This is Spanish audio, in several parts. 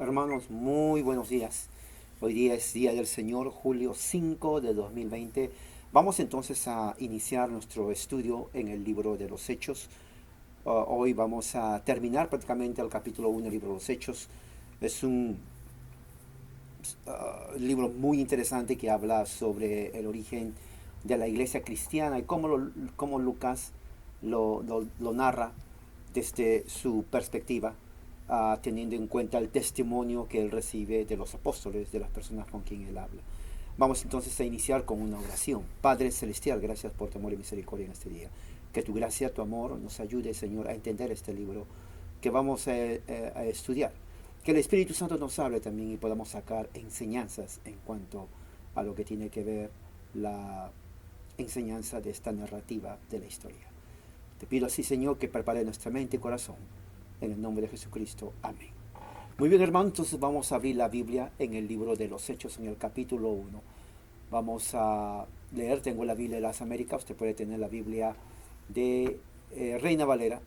Hermanos, muy buenos días. Hoy día es Día del Señor, julio 5 de 2020. Vamos entonces a iniciar nuestro estudio en el libro de los Hechos. Hoy vamos a terminar prácticamente el capítulo 1 del libro de los Hechos. Es un libro muy interesante que habla sobre el origen de la iglesia cristiana y cómo Lucas lo narra desde su perspectiva, teniendo en cuenta el testimonio que él recibe de los apóstoles, de las personas con quien él habla. Vamos entonces a iniciar con una oración. Padre Celestial, gracias por tu amor y misericordia en este día. Que tu gracia, tu amor nos ayude, Señor, a entender este libro que vamos a estudiar. Que el Espíritu Santo nos hable también y podamos sacar enseñanzas en cuanto a lo que tiene que ver la enseñanza de esta narrativa de la historia. Te pido así, Señor, que prepare nuestra mente y corazón. En el nombre de Jesucristo. Amén. Muy bien, hermanos, entonces vamos a abrir la Biblia en el libro de los Hechos, en el capítulo 1. Vamos a leer, tengo la Biblia de las Américas, usted puede tener la Biblia de Reina Valera.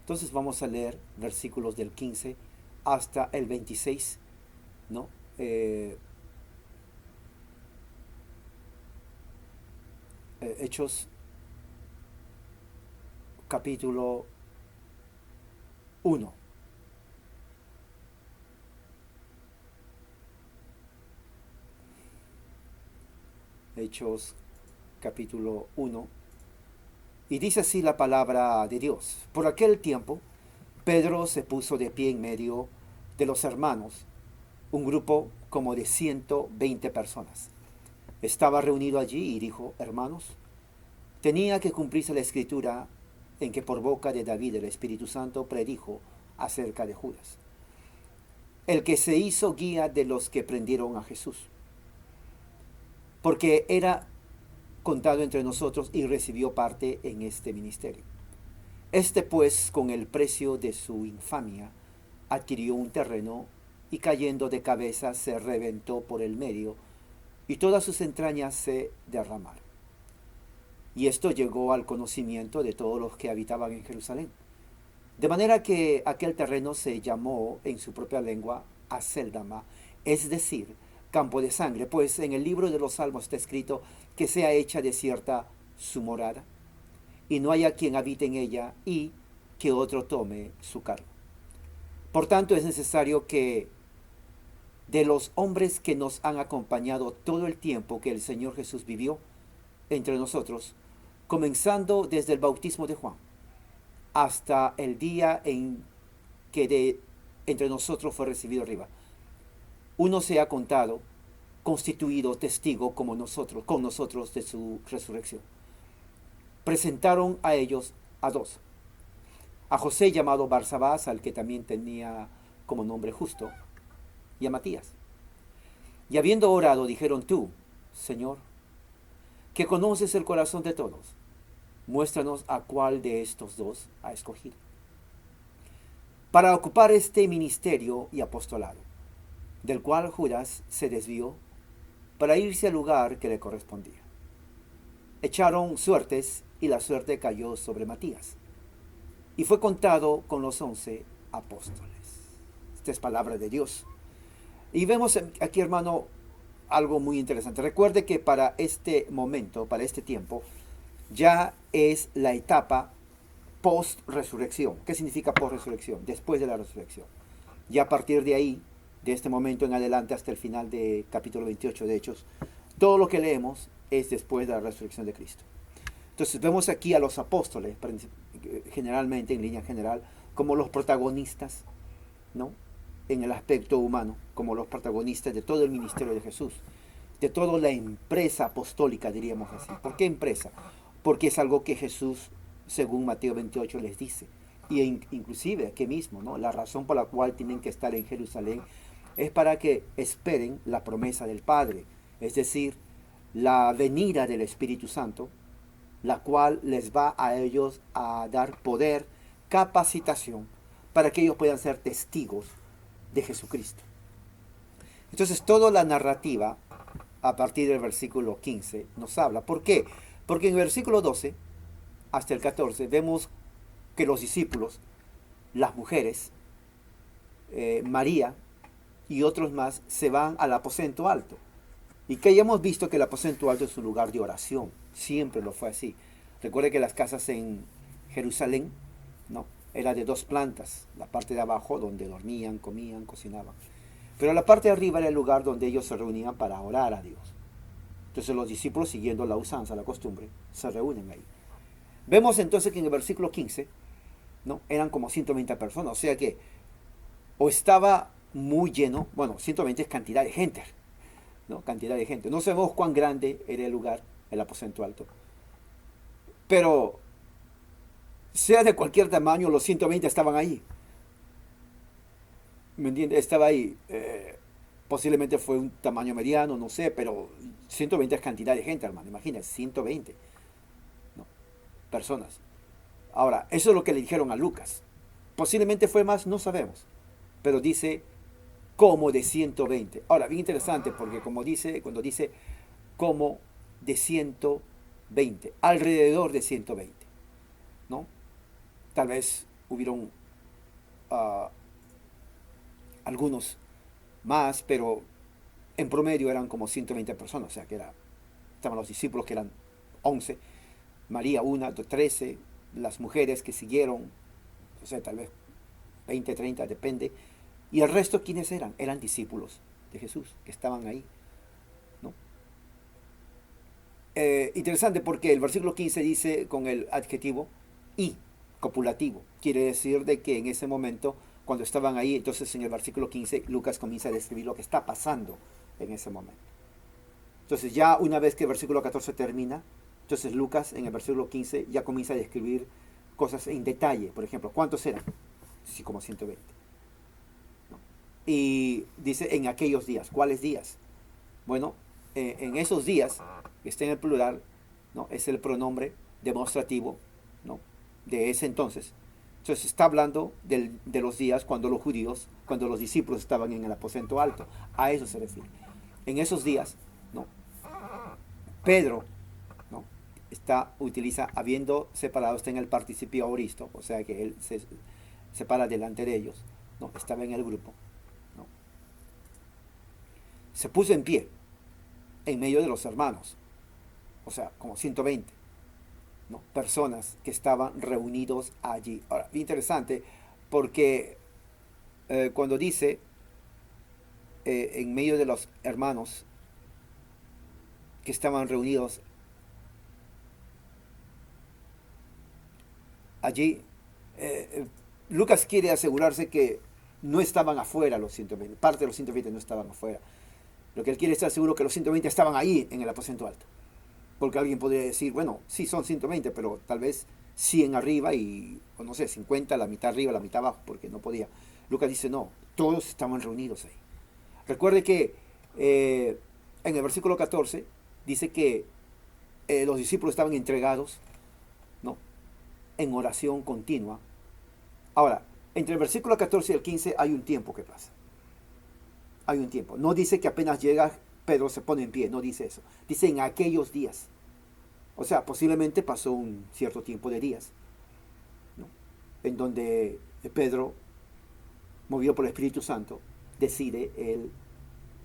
Entonces vamos a leer versículos del 15 hasta el 26, ¿no? Hechos capítulo 1. Hechos capítulo 1. Y dice así la palabra de Dios. Por aquel tiempo, Pedro se puso de pie en medio de los hermanos, un grupo como de 120 personas. Estaba reunido allí y dijo: hermanos, tenía que cumplirse la escritura en que por boca de David el Espíritu Santo predijo acerca de Judas, el que se hizo guía de los que prendieron a Jesús, porque era contado entre nosotros y recibió parte en este ministerio. Este pues, con el precio de su infamia, adquirió un terreno y cayendo de cabeza se reventó por el medio y todas sus entrañas se derramaron. Y esto llegó al conocimiento de todos los que habitaban en Jerusalén. De manera que aquel terreno se llamó en su propia lengua Aceldama, es decir, campo de sangre, pues en el libro de los Salmos está escrito que sea hecha desierta su morada, y no haya quien habite en ella, y que otro tome su cargo. Por tanto, es necesario que de los hombres que nos han acompañado todo el tiempo que el Señor Jesús vivió entre nosotros, comenzando desde el bautismo de Juan, hasta el día en que de entre nosotros fue recibido arriba, uno se ha contado, constituido testigo como nosotros, con nosotros de su resurrección. Presentaron a ellos a dos: a José llamado Barsabás, al que también tenía como nombre Justo, y a Matías. Y habiendo orado, dijeron: tú, Señor, que conoces el corazón de todos, muéstranos a cuál de estos dos ha escogido para ocupar este ministerio y apostolado, del cual Judas se desvió para irse al lugar que le correspondía. Echaron suertes y la suerte cayó sobre Matías, y fue contado con los 11 apóstoles. Esta es palabra de Dios. Y vemos aquí, hermano, algo muy interesante. Recuerde que para este momento, para este tiempo, ya es la etapa post-resurrección. ¿Qué significa post-resurrección? Después de la resurrección. Ya a partir de ahí, de este momento en adelante hasta el final del capítulo 28 de Hechos, todo lo que leemos es después de la resurrección de Cristo. Entonces vemos aquí a los apóstoles, generalmente, en línea general, como los protagonistas, ¿no?, en el aspecto humano, como los protagonistas de todo el ministerio de Jesús, de toda la empresa apostólica, diríamos así. ¿Por qué empresa? Porque es algo que Jesús, según Mateo 28, les dice. Y inclusive aquí mismo, ¿no?, la razón por la cual tienen que estar en Jerusalén es para que esperen la promesa del Padre, es decir, la venida del Espíritu Santo, la cual les va a ellos a dar poder, capacitación, para que ellos puedan ser testigos de Jesucristo. Entonces, toda la narrativa, a partir del versículo 15, nos habla. ¿Por qué? Porque en el versículo 12 hasta el 14 vemos que los discípulos, las mujeres, María, y otros más se van al aposento alto. Y que ya hemos visto que el aposento alto es un lugar de oración. Siempre lo fue así. Recuerde que las casas en Jerusalén, ¿no?, era de 2 plantas. La parte de abajo donde dormían, comían, cocinaban. Pero la parte de arriba era el lugar donde ellos se reunían para orar a Dios. Entonces los discípulos, siguiendo la usanza, la costumbre, se reúnen ahí. Vemos entonces que en el versículo 15, ¿no?, eran como 120 personas. O sea que o estaba muy lleno, bueno, 120 es cantidad de gente, ¿no? Cantidad de gente. No sabemos cuán grande era el lugar, el aposento alto. Pero, sea de cualquier tamaño, los 120 estaban ahí. ¿Me entiendes? Estaba ahí. Posiblemente fue un tamaño mediano, no sé, pero 120 es cantidad de gente, hermano. Imagínense, 120, ¿no?, personas. Ahora, eso es lo que le dijeron a Lucas. Posiblemente fue más, no sabemos. Pero dice como de 120. Ahora, bien interesante, porque como dice, cuando dice como de 120, alrededor de 120, ¿no? Tal vez hubieron algunos más, pero en promedio eran como 120 personas, o sea que estaban los discípulos que eran 11, María una, 13, las mujeres que siguieron, o sea, tal vez 20, 30, depende, y el resto, ¿quiénes eran? Eran discípulos de Jesús, que estaban ahí, ¿no? Interesante porque el versículo 15 dice con el adjetivo y, copulativo, quiere decir de que en ese momento, cuando estaban ahí, entonces en el versículo 15, Lucas comienza a describir lo que está pasando en ese momento. Entonces ya una vez que el versículo 14 termina, entonces Lucas en el versículo 15 ya comienza a describir cosas en detalle. Por ejemplo, ¿cuántos eran? Sí, como 120. ¿No? Y dice en aquellos días. ¿Cuáles días? Bueno, en esos días, que está en el plural, ¿no?, es el pronombre demostrativo, ¿no?, de ese entonces. Entonces está hablando de los días cuando los judíos, cuando los discípulos estaban en el aposento alto. A eso se refiere. En esos días, ¿no?, Pedro, ¿no?, utiliza habiendo separado, está en el participio aoristo, o sea que él se separa delante de ellos, ¿no?, estaba en el grupo, ¿no?, se puso en pie en medio de los hermanos, o sea, como 120, ¿no?, personas que estaban reunidos allí. Ahora, interesante, porque cuando dice en medio de los hermanos que estaban reunidos allí, Lucas quiere asegurarse que no estaban afuera los 120, parte de los 120 no estaban afuera. Lo que él quiere estar seguro que los 120 estaban ahí en el aposento alto. Porque alguien podría decir, bueno, sí son 120, pero tal vez 100 arriba y, o no sé, 50, la mitad arriba, la mitad abajo, porque no podía. Lucas dice, no, todos estaban reunidos ahí. Recuerde que en el versículo 14 dice que los discípulos estaban entregados, ¿no?, en oración continua. Ahora, entre el versículo 14 y el 15 hay un tiempo que pasa. Hay un tiempo. No dice que apenas llega Pedro se pone en pie, no dice eso. Dice en aquellos días. O sea, posiblemente pasó un cierto tiempo de días, ¿no?, en donde Pedro, movido por el Espíritu Santo, decide él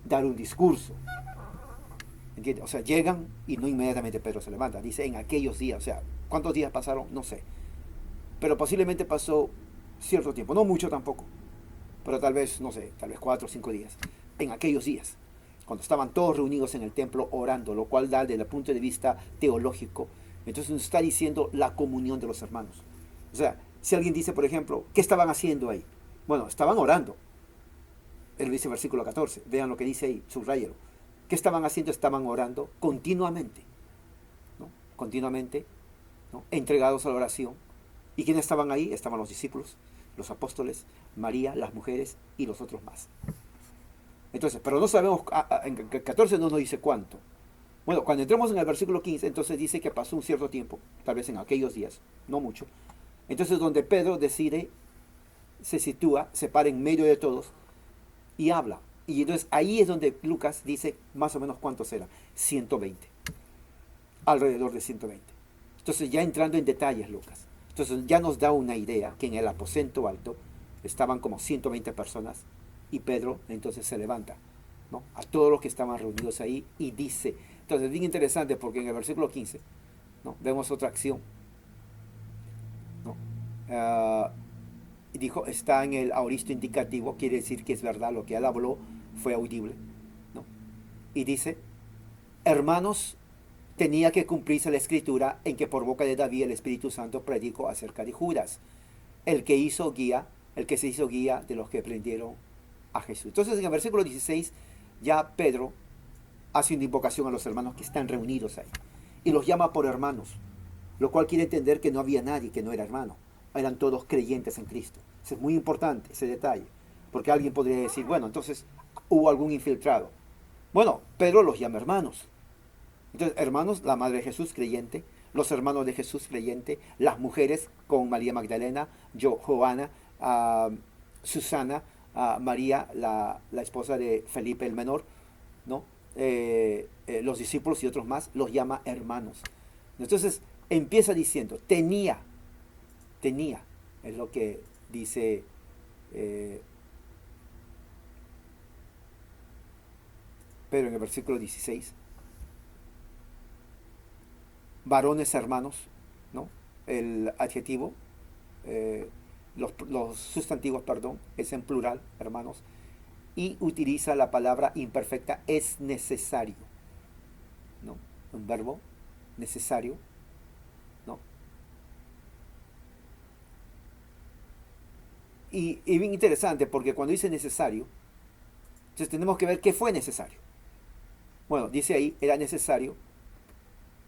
dar un discurso. ¿Entiendes? O sea, llegan y no inmediatamente Pedro se levanta. Dice en aquellos días. O sea, ¿cuántos días pasaron? No sé. Pero posiblemente pasó cierto tiempo. No mucho tampoco. Pero tal vez, no sé, tal vez 4 o 5 días. En aquellos días. Cuando estaban todos reunidos en el templo orando. Lo cual da desde el punto de vista teológico. Entonces nos está diciendo la comunión de los hermanos. O sea, si alguien dice, por ejemplo, ¿qué estaban haciendo ahí? Bueno, estaban orando. Él dice versículo 14. Vean lo que dice ahí, subráyelo. ¿Qué estaban haciendo? Estaban orando continuamente, ¿no? Continuamente, ¿no?, entregados a la oración. ¿Y quiénes estaban ahí? Estaban los discípulos, los apóstoles, María, las mujeres y los otros más. Entonces, pero no sabemos, en el 14 no nos dice cuánto. Bueno, cuando entremos en el versículo 15, entonces dice que pasó un cierto tiempo, tal vez en aquellos días, no mucho. Entonces donde Pedro decide, se sitúa, se para en medio de todos y habla. Y entonces ahí es donde Lucas dice más o menos cuántos eran. 120. Alrededor de 120. Entonces ya entrando en detalles Lucas. Entonces ya nos da una idea que en el aposento alto estaban como 120 personas Y Pedro entonces se levanta, ¿no? A todos los que estaban reunidos ahí y dice, entonces es bien interesante porque en el versículo 15, ¿no? Vemos otra acción, ¿no? Ah, dijo, está en el aoristo indicativo, quiere decir que es verdad, lo que él habló fue audible, ¿no? Y dice, hermanos, tenía que cumplirse la escritura en que por boca de David el Espíritu Santo predicó acerca de Judas, el que hizo guía, el que se hizo guía de los que prendieron a Jesús. Entonces en el versículo 16 ya Pedro hace una invocación a los hermanos que están reunidos ahí y los llama por hermanos, lo cual quiere entender que no había nadie que no era hermano, eran todos creyentes en Cristo. Eso es muy importante, ese detalle, porque alguien podría decir, bueno, entonces hubo algún infiltrado. Bueno, Pedro los llama hermanos. Entonces, hermanos, la madre de Jesús creyente, los hermanos de Jesús creyente, las mujeres con María Magdalena, Joana, Susana, María, la esposa de Felipe el menor, ¿no? Los discípulos y otros más, los llama hermanos. Entonces, empieza diciendo, tenía, es lo que dice Pedro en el versículo 16. Varones hermanos, ¿no? El adjetivo, los sustantivos, perdón, es en plural, hermanos, y utiliza la palabra imperfecta es necesario, ¿no? Un verbo necesario, ¿no? Y bien interesante porque cuando dice necesario, entonces tenemos que ver qué fue necesario. Bueno, dice ahí, era necesario,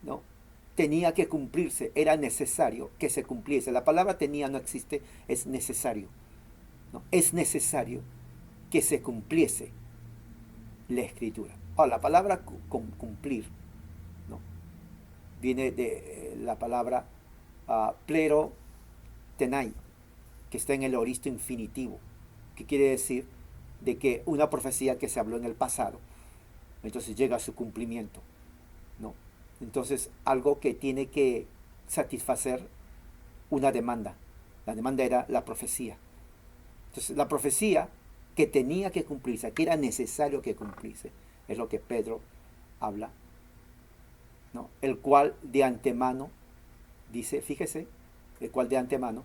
¿no? Tenía que cumplirse, era necesario que se cumpliese. La palabra tenía no existe, es necesario, ¿no? Es necesario que se cumpliese la escritura. Ahora, la palabra cumplir, ¿no? Viene de la palabra plero tenai, que está en el aoristo infinitivo, que quiere decir de que una profecía que se habló en el pasado, entonces llega a su cumplimiento, ¿no? Entonces, algo que tiene que satisfacer una demanda. La demanda era la profecía. Entonces, la profecía que tenía que cumplirse, que era necesario que cumplirse, es lo que Pedro habla, ¿no? El cual de antemano, dice, fíjese, el cual de antemano,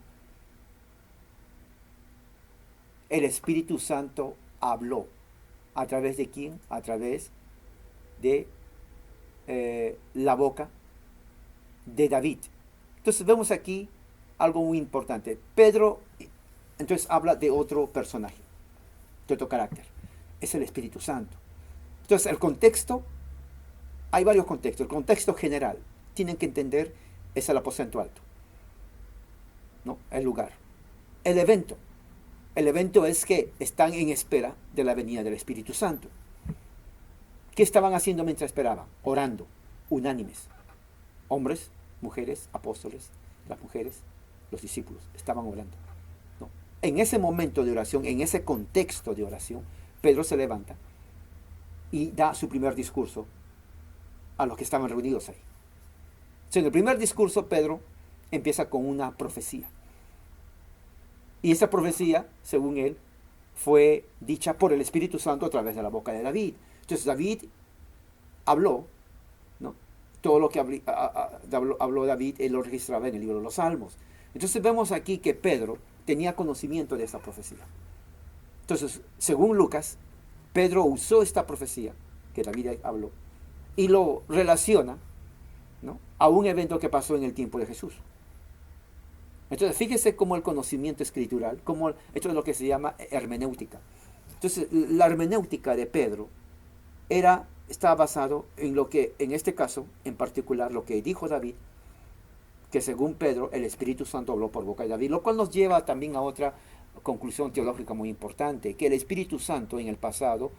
el Espíritu Santo habló. ¿A través de quién? A través de la boca de David. Entonces vemos aquí algo muy importante. Pedro entonces habla de otro personaje, de otro carácter. Es el Espíritu Santo. Entonces el contexto, hay varios contextos. El contexto general, tienen que entender, es el aposento alto, ¿no? El lugar. El evento es que están en espera de la venida del Espíritu Santo. ¿Qué estaban haciendo mientras esperaban? Orando, unánimes. Hombres, mujeres, apóstoles, las mujeres, los discípulos, estaban orando, ¿no? En ese momento de oración, en ese contexto de oración, Pedro se levanta y da su primer discurso a los que estaban reunidos ahí. Entonces, en el primer discurso, Pedro empieza con una profecía. Y esa profecía, según él, fue dicha por el Espíritu Santo a través de la boca de David. Entonces David habló, ¿no? Todo lo que habló David, él lo registraba en el libro de los Salmos. Entonces vemos aquí que Pedro tenía conocimiento de esa profecía. Entonces, según Lucas, Pedro usó esta profecía que David habló y lo relaciona, ¿no?, a un evento que pasó en el tiempo de Jesús. Entonces, fíjese cómo el conocimiento escritural, como esto es lo que se llama hermenéutica. Entonces, la hermenéutica de Pedro estaba basado en lo que, en este caso, en particular, lo que dijo David, que según Pedro, el Espíritu Santo habló por boca de David, lo cual nos lleva también a otra conclusión teológica muy importante, que el Espíritu Santo en el pasado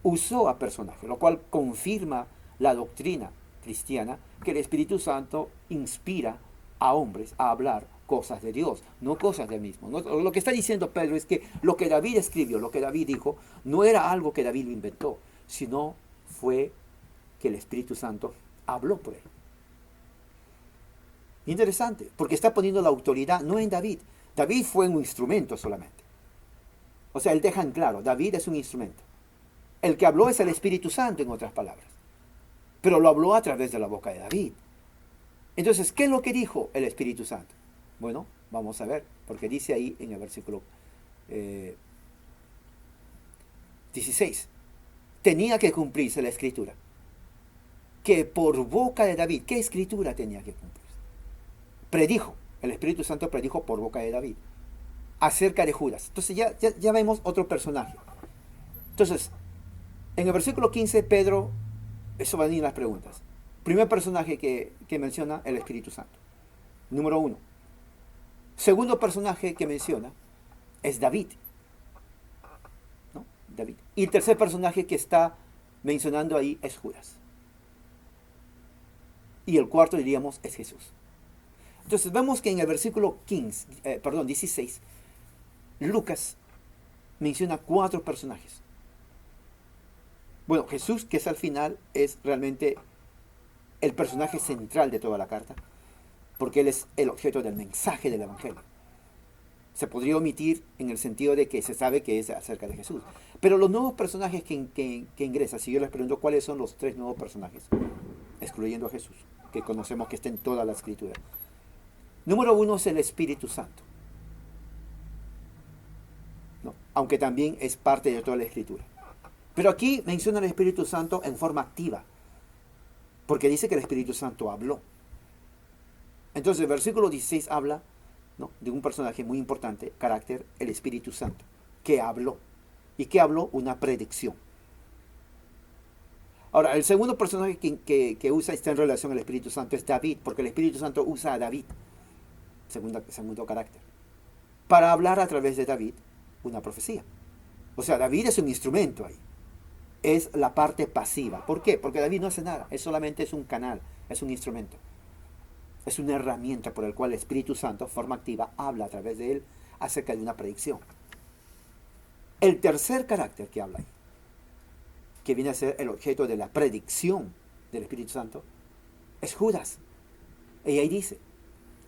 usó a personajes, lo cual confirma la doctrina cristiana, que el Espíritu Santo inspira a hombres a hablar cosas de Dios, no cosas del mismo. ¿No? Lo que está diciendo Pedro es que lo que David escribió, lo que David dijo, no era algo que David lo inventó, sino fue que el Espíritu Santo habló por él. Interesante, porque está poniendo la autoridad no en David. David fue un instrumento solamente. O sea, él deja en claro, David es un instrumento. El que habló es el Espíritu Santo, en otras palabras. Pero lo habló a través de la boca de David. Entonces, ¿qué es lo que dijo el Espíritu Santo? Bueno, vamos a ver, porque dice ahí en el versículo 16, tenía que cumplirse la escritura, que por boca de David, ¿qué escritura tenía que cumplirse? Predijo, el Espíritu Santo predijo por boca de David, acerca de Judas. Entonces ya vemos otro personaje. Entonces, en el versículo 15, Pedro, eso van a ir las preguntas. Primer personaje que menciona el Espíritu Santo. Número 1. Segundo personaje que menciona es David. ¿No? David. Y el tercer personaje que está mencionando ahí es Judas. Y el cuarto, diríamos, es Jesús. Entonces vemos que en el versículo 16, Lucas menciona 4 personajes. Bueno, Jesús, que es al final, es realmente el personaje central de toda la carta, porque él es el objeto del mensaje del Evangelio. Se podría omitir en el sentido de que se sabe que es acerca de Jesús. Pero los nuevos personajes que ingresan, si yo les pregunto cuáles son los 3 nuevos personajes, excluyendo a Jesús, que conocemos que está en toda la Escritura. Número 1 es el Espíritu Santo, ¿no? Aunque también es parte de toda la Escritura. Pero aquí menciona el Espíritu Santo en forma activa, porque dice que el Espíritu Santo habló. Entonces el versículo 16 habla, ¿no?, de un personaje muy importante, carácter, el Espíritu Santo, que habló. ¿Y qué habló? Una predicción. Ahora, el segundo personaje que usa, está en relación al Espíritu Santo, es David, porque el Espíritu Santo usa a David, segundo carácter, para hablar a través de David una profecía. O sea, David es un instrumento ahí. Es la parte pasiva. ¿Por qué? Porque David no hace nada. Él solamente es un canal, es un instrumento. Es una herramienta por la cual el Espíritu Santo, forma activa, habla a través de él acerca de una predicción. El tercer carácter que habla ahí, que viene a ser el objeto de la predicción del Espíritu Santo, es Judas. Y ahí dice,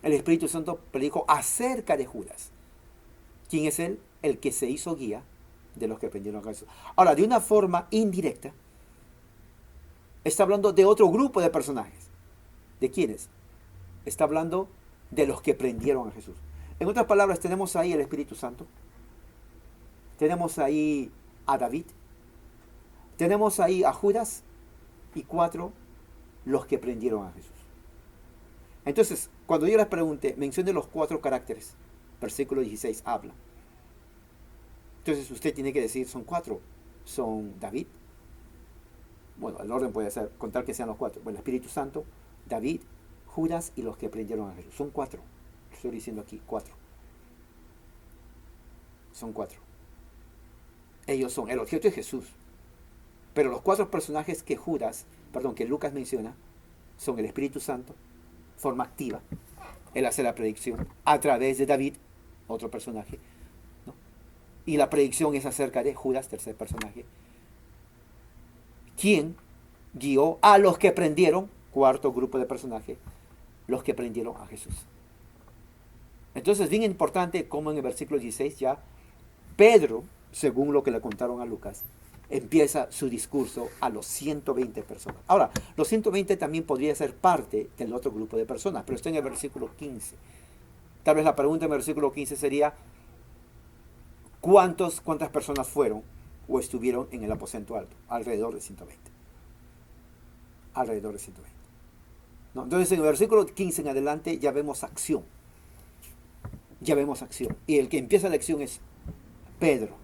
el Espíritu Santo predijo acerca de Judas. ¿Quién es él? El que se hizo guía de los que prendieron a Jesús. Ahora, de una forma indirecta, está hablando de otro grupo de personajes. ¿De quiénes? Está hablando de los que prendieron a Jesús. En otras palabras, tenemos ahí el Espíritu Santo, tenemos ahí a David, tenemos ahí a Judas, y 4, los que prendieron a Jesús. Entonces, cuando yo les pregunte, mencione los 4 caracteres, versículo 16 habla. Entonces usted tiene que decir, son 4. Son David. Bueno, el orden puede ser, contar que sean los 4. Bueno, el Espíritu Santo, David, Judas y los que prendieron a Jesús. Son 4. Estoy diciendo aquí 4. Son 4. Ellos son, el objeto es Jesús. Pero los 4 personajes que que Lucas menciona, son el Espíritu Santo, forma activa. Él hace la predicción a través de David, otro personaje, ¿no? Y la predicción es acerca de Judas, tercer personaje, quien guió a los que prendieron, cuarto grupo de personajes, los que prendieron a Jesús. Entonces, bien importante como en el versículo 16 ya Pedro, según lo que le contaron a Lucas, empieza su discurso a los 120 personas. Ahora, los 120 también podría ser parte del otro grupo de personas, pero está en el versículo 15. Tal vez la pregunta en el versículo 15 sería, ¿cuántas personas fueron o estuvieron en el aposento alto? Alrededor de 120. Alrededor de 120. ¿No? Entonces, en el versículo 15 en adelante ya vemos acción. Ya vemos acción. Y el que empieza la acción es Pedro.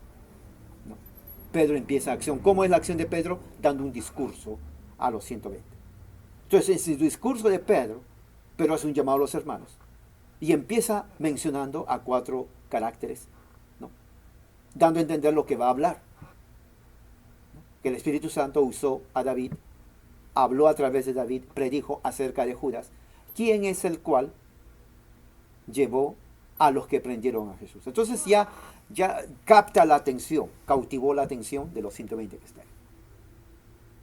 Pedro empieza acción. ¿Cómo es la acción de Pedro? Dando un discurso a los 120. Entonces, en su discurso de Pedro hace un llamado a los hermanos y empieza mencionando a 4 caracteres, ¿no?, dando a entender lo que va a hablar. Que el Espíritu Santo usó a David, habló a través de David, predijo acerca de Judas, quien es el cual llevó a los que prendieron a Jesús. Entonces ya capta la atención, cautivó la atención de los 120 que están.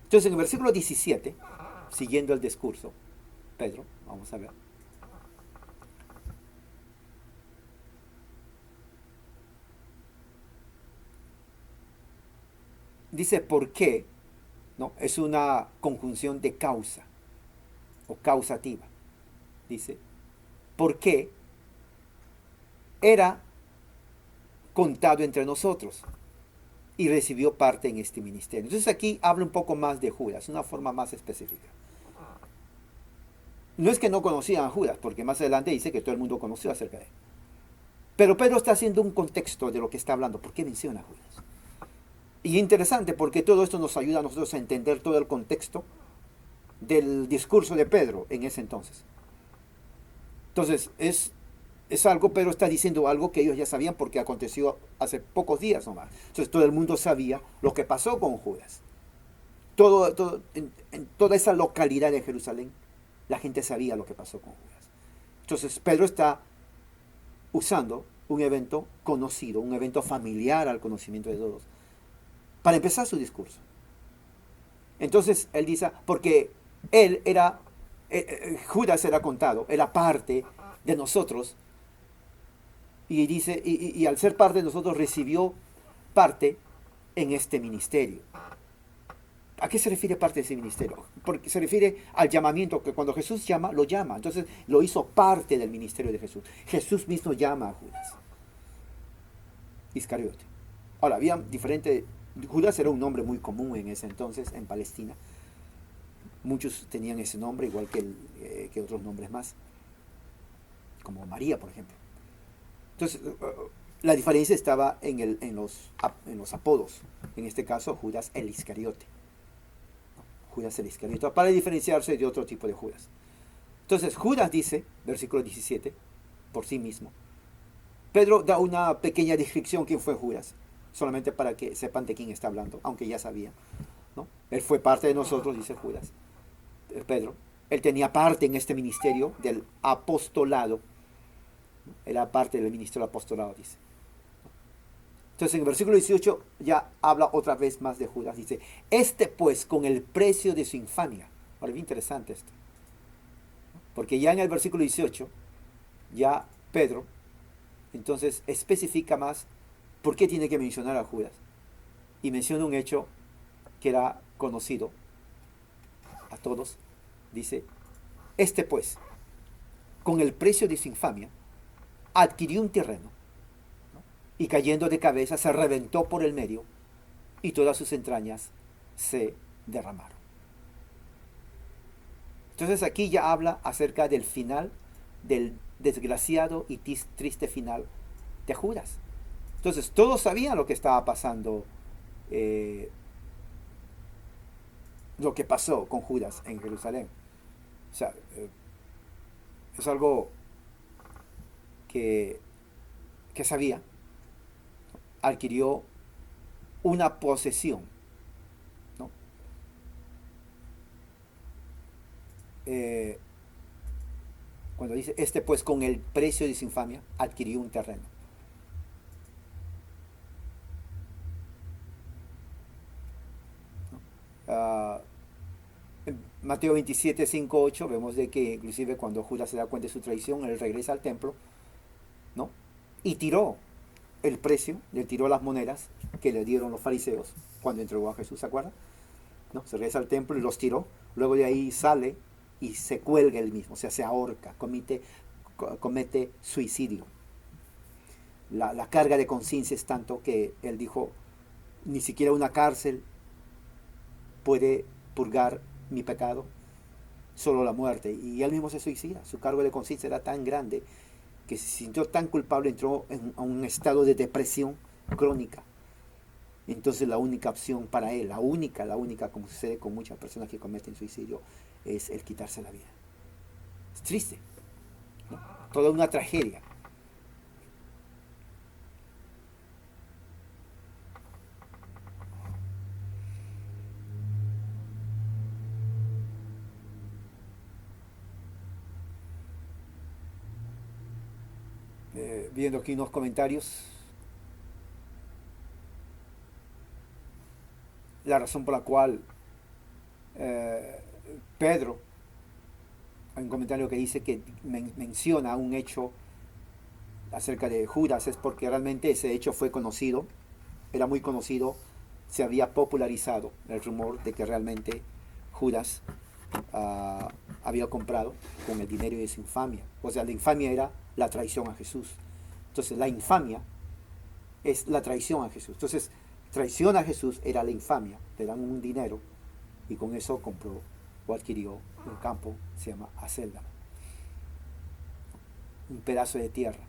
Entonces en el versículo 17, siguiendo el discurso, Pedro, vamos a ver. dice por qué, ¿no? Es una conjunción de causa o causativa. Dice, ¿por qué era contado entre nosotros y recibió parte en este ministerio? Entonces aquí habla un poco más de Judas, una forma más específica. No es que no conocían a Judas, porque más adelante dice que todo el mundo conoció acerca de él. Pero Pedro está haciendo un contexto de lo que está hablando. ¿Por qué menciona a Judas? Y interesante porque todo esto nos ayuda a nosotros a entender todo el contexto del discurso de Pedro en ese entonces. Entonces, es algo, Pedro está diciendo algo que ellos ya sabían porque aconteció hace pocos días nomás. Entonces, todo el mundo sabía lo que pasó con Judas. En toda esa localidad de Jerusalén, la gente sabía lo que pasó con Judas. Entonces, Pedro está usando un evento conocido, un evento familiar al conocimiento de todos, para empezar su discurso. Entonces, él dice, porque él era, Judas era contado, era parte de nosotros, y dice, y al ser parte de nosotros recibió parte en este ministerio. ¿A qué se refiere parte de ese ministerio? Porque se refiere al llamamiento, que cuando Jesús llama, lo llama. Entonces lo hizo parte del ministerio de Jesús. Jesús mismo llama a Judas Iscariote. Ahora, había diferentes... Judas era un nombre muy común en ese entonces en Palestina. Muchos tenían ese nombre, igual que otros nombres más, como María, por ejemplo. Entonces, la diferencia estaba en los apodos. En este caso, Judas el Iscariote. Judas el Iscariote, para diferenciarse de otro tipo de Judas. Entonces, Judas dice, versículo 17, por sí mismo. Pedro da una pequeña descripción quién fue Judas, solamente para que sepan de quién está hablando, aunque ya sabían, ¿no? Él fue parte de nosotros, dice Judas, Pedro. Él tenía parte en este ministerio del apostolado, ¿no? Era parte del ministerio del apostolado, dice. Entonces en el versículo 18 ya habla otra vez más de Judas. Dice, este pues con el precio de su infamia. Ahora, bien interesante esto. Porque ya en el versículo 18, ya Pedro, entonces especifica más por qué tiene que mencionar a Judas. Y menciona un hecho que era conocido a todos. Dice, este pues, con el precio de su infamia, adquirió un terreno y cayendo de cabeza se reventó por el medio y todas sus entrañas se derramaron. Entonces aquí ya habla acerca del final, del desgraciado y triste final de Judas. Entonces todos sabían lo que estaba pasando, lo que pasó con Judas en Jerusalén. O sea, es algo que sabía. Adquirió una posesión, ¿no? Cuando dice, este pues con el precio de su infamia adquirió un terreno. ¿No? En Mateo 27, 5, 8 vemos de que inclusive cuando Judas se da cuenta de su traición, él regresa al templo, ¿no? Y tiró el precio, le tiró las monedas que le dieron los fariseos cuando entregó a Jesús, ¿se acuerdan? ¿No? Se regresa al templo y los tiró, luego de ahí sale y se cuelga él mismo, o sea, se ahorca, comete suicidio. La carga de conciencia es tanto que él dijo, ni siquiera una cárcel puede purgar mi pecado, solo la muerte. Y él mismo se suicida, su cargo de conciencia era tan grande que se sintió tan culpable, entró a un estado de depresión crónica. Entonces la única opción para él, la única, como sucede con muchas personas que cometen suicidio, es el quitarse la vida. Es triste, ¿no? Toda una tragedia. Viendo aquí unos comentarios, la razón por la cual Pedro, hay un comentario que dice que menciona un hecho acerca de Judas, es porque realmente ese hecho fue conocido, era muy conocido, se había popularizado el rumor de que realmente Judas había comprado con el dinero de su infamia. O sea, la infamia era la traición a Jesús. Entonces, la infamia es la traición a Jesús. Entonces, traición a Jesús era la infamia. Le dan un dinero y con eso compró o adquirió un campo, se llama Acéldama, un pedazo de tierra.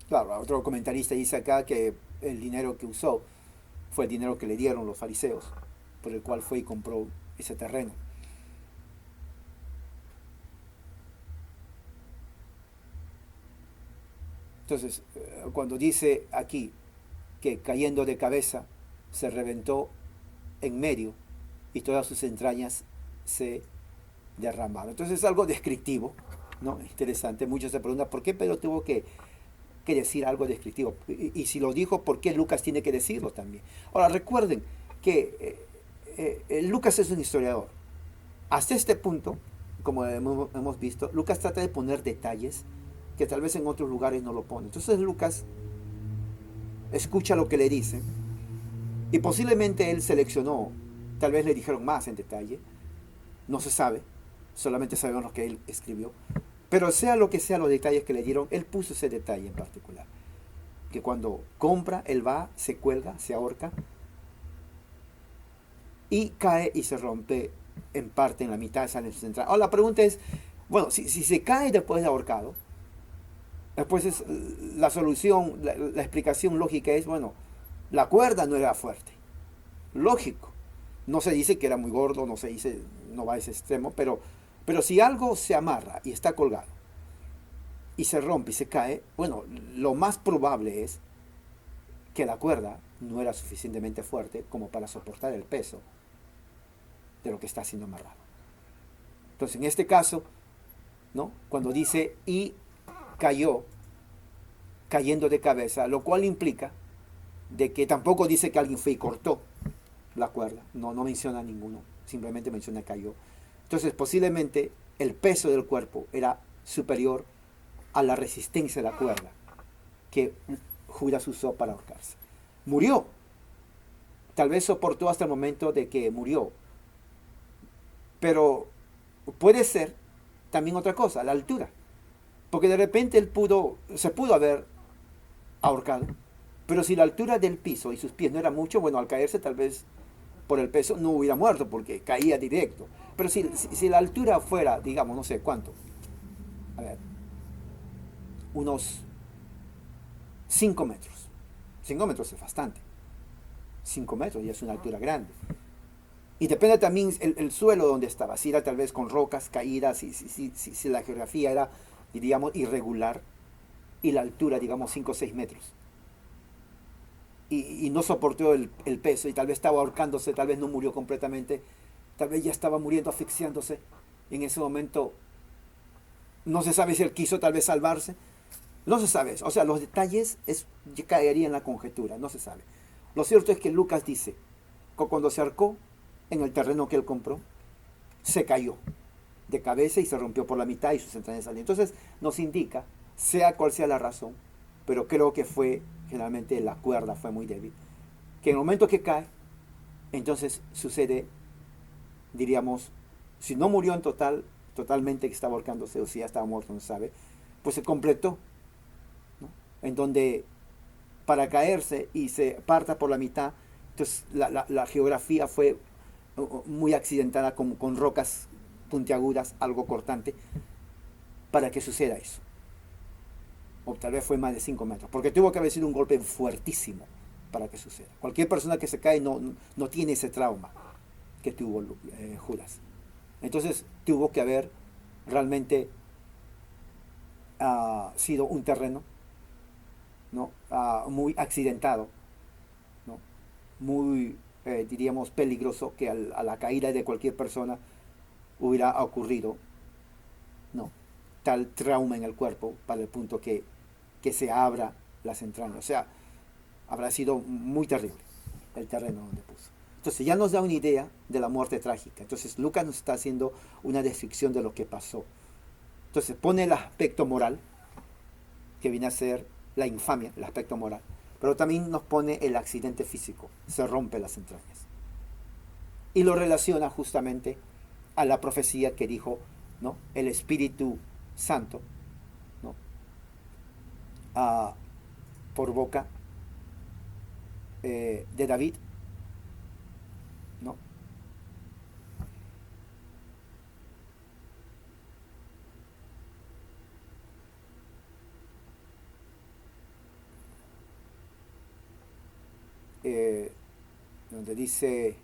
Claro, otro comentarista dice acá que el dinero que usó fue el dinero que le dieron los fariseos, por el cual fue y compró ese terreno. Entonces, cuando dice aquí que cayendo de cabeza se reventó en medio y todas sus entrañas se derramaron. Entonces es algo descriptivo, ¿no? Interesante. Muchos se preguntan por qué Pedro tuvo que decir algo descriptivo. Y si lo dijo, ¿por qué Lucas tiene que decirlo también? Ahora, recuerden que Lucas es un historiador. Hasta este punto, como hemos visto, Lucas trata de poner detalles que tal vez en otros lugares no lo pone. Entonces Lucas escucha lo que le dicen y posiblemente él seleccionó, tal vez le dijeron más en detalle, no se sabe, solamente sabemos lo que él escribió, pero sea lo que sea los detalles que le dieron, él puso ese detalle en particular, que cuando compra, él va, se cuelga, se ahorca y cae y se rompe en parte, en la mitad, sale en su entrada. Ahora la pregunta es, bueno, si se cae después de ahorcado, después es la solución, la explicación lógica es, bueno, la cuerda no era fuerte. Lógico. No se dice que era muy gordo, no se dice, no va a ese extremo, pero si algo se amarra y está colgado y se rompe y se cae, bueno, lo más probable es que la cuerda no era suficientemente fuerte como para soportar el peso de lo que está siendo amarrado. Entonces, en este caso, ¿no? Cuando dice y cayó, cayendo de cabeza, lo cual implica de que tampoco dice que alguien fue y cortó la cuerda, no menciona ninguno, simplemente menciona cayó. Entonces posiblemente el peso del cuerpo era superior a la resistencia de la cuerda que Judas usó para ahorcarse. Murió, tal vez soportó hasta el momento de que murió, pero puede ser también otra cosa, la altura, porque de repente se pudo haber ahorcado, pero si la altura del piso y sus pies no era mucho, bueno, al caerse tal vez por el peso no hubiera muerto porque caía directo. Pero si la altura fuera, digamos, no sé cuánto, a ver, unos 5 metros. 5 metros es bastante. 5 metros ya es una altura grande. Y depende también el suelo donde estaba. Si era tal vez con rocas caídas, si la geografía era, diríamos, irregular y la altura, digamos, 5 o 6 metros. Y no soportó el peso y tal vez estaba ahorcándose, tal vez no murió completamente, tal vez ya estaba muriendo, asfixiándose. En ese momento no se sabe si él quiso tal vez salvarse, no se sabe. O sea, los detalles caería en la conjetura, no se sabe. Lo cierto es que Lucas dice que cuando se ahorcó en el terreno que él compró, se cayó de cabeza y se rompió por la mitad y sus entrañas salieron. Entonces nos indica, sea cual sea la razón, pero creo que fue, generalmente la cuerda fue muy débil, que en el momento que cae, entonces sucede, diríamos, si no murió en totalmente que estaba ahorcándose, o si ya estaba muerto, no se sabe, pues se completó, ¿no? En donde para caerse y se parta por la mitad, entonces la geografía fue muy accidentada con rocas puntiagudas, algo cortante, para que suceda eso. O tal vez fue más de 5 metros, porque tuvo que haber sido un golpe fuertísimo para que suceda. Cualquier persona que se cae no tiene ese trauma que tuvo Judas. Entonces tuvo que haber realmente sido un terreno, ¿no? Muy accidentado, ¿no? Muy, diríamos, peligroso, que a la caída de cualquier persona hubiera ocurrido, ¿no? tal trauma en el cuerpo para el punto que se abra las entrañas. O sea, habrá sido muy terrible el terreno donde puso. Entonces ya nos da una idea de la muerte trágica. Entonces Lucas nos está haciendo una descripción de lo que pasó. Entonces pone el aspecto moral, que viene a ser la infamia, el aspecto moral, pero también nos pone el accidente físico, se rompe las entrañas. Y lo relaciona justamente a la profecía que dijo, ¿no?, el Espíritu Santo, ¿no?, por boca de David, ¿no? Eh, donde dice